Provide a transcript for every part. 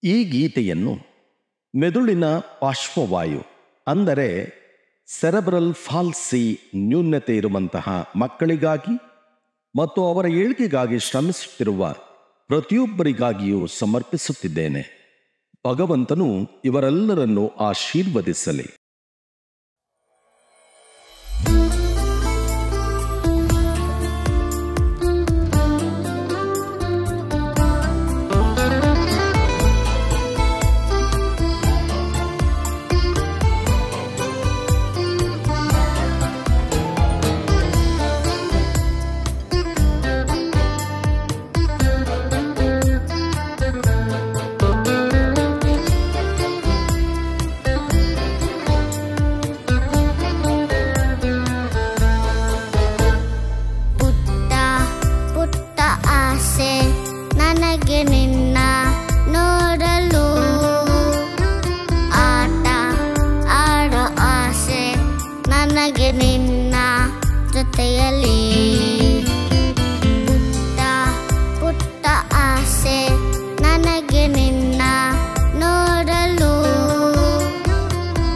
ಈ ಗೀತೆಯನ್ನು ಮೆದುಳಿನ ಪಾರ್ಶ್ವವಾಯು ಅಂದರೆ ಸೆರೆಬ್ರಲ್ ಪಾಲ್ಸಿ ನ್ಯೂನತೆ ಇರುವಂತಹ ಮಕ್ಕಳಿಗಾಗಿ ಮತ್ತು ಅವರ ಏಳಿಗೆಗಾಗಿ ಶ್ರಮಿಸುತ್ತಿರುವ ಪ್ರತಿಯೊಬ್ಬರಿಗಾಗಿಯೂ ಸಮರ್ಪಿಸುತ್ತಿದ್ದೇನೆ. ಭಗವಂತನು ಇವರೆಲ್ಲರನ್ನೂ ಆಶೀರ್ವದಿಸಲಿ. ನಿನ್ನ ನೋಡಲು ಆಟ ಆಡೋ ಆಸೆ ನನಗೆ ನಿನ್ನ ಜೊತೆಯಲ್ಲಿ ಪುಟ್ಟ ಆಸೆ ನನಗೆ ನಿನ್ನ ನೋಡಲು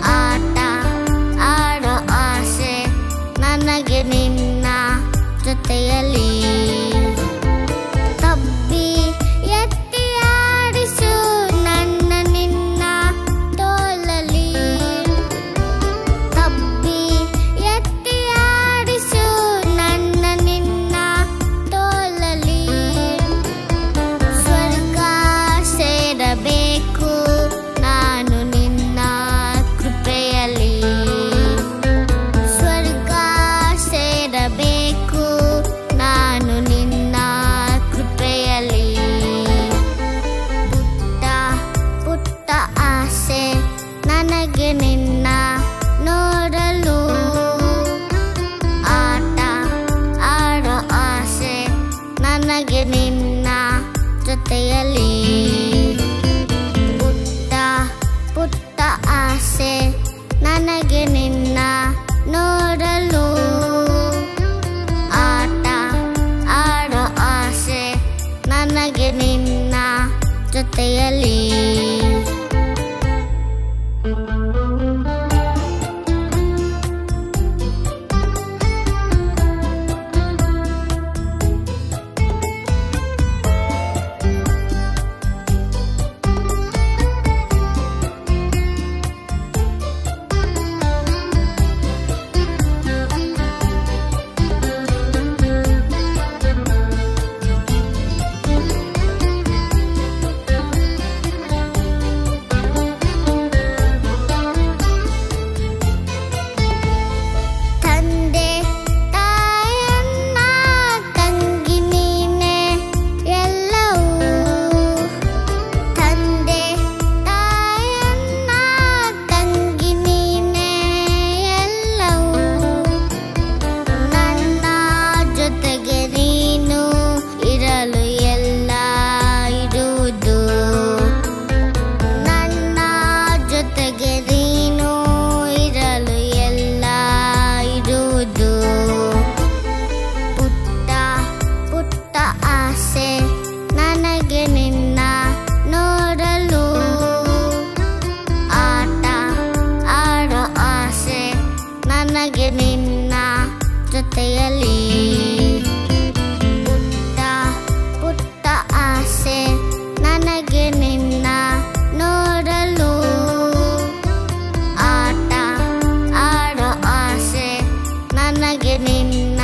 ಆಟ ಆಡೋ ಆಸೆ ನನಗೆ ನಿನ್ನ ಜೊತೆಯಲ್ಲಿ ನನಗೆ ನಿನ್ನ ನೋಡಲು ಆಟ ಆಡೋ ಆಸೆ ನನಗೆ ನಿನ್ನ ಜೊತೆಯಲ್ಲಿ ಪುಟ್ಟ ಆಸೆ ನನಗೆ ನಿನ್ನ ನೋಡಲು ಆಟ ಆಡೋ ಆಸೆ ನನಗೆ ನಿನ್ನ ಜೊತೆಯಲ್ಲಿ ನನಗೆ ನಿನ್ನ ನೋಡಲು ಆಟ ಆಡೋ ಆಸೆ ನನಗೆ ನಿನ್ನ ಜೊತೆಯಲ್ಲಿ ಪುಟ್ಟ ಆಸೆ ನನಗೆ ನಿನ್ನ ನೋಡಲು ಆಟ ಆಡೋ ಆಸೆ ನನಗೆ ನಿನ್ನ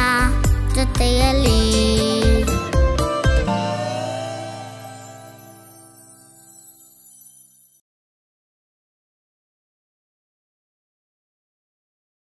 ಜೊತೆಯಲ್ಲಿ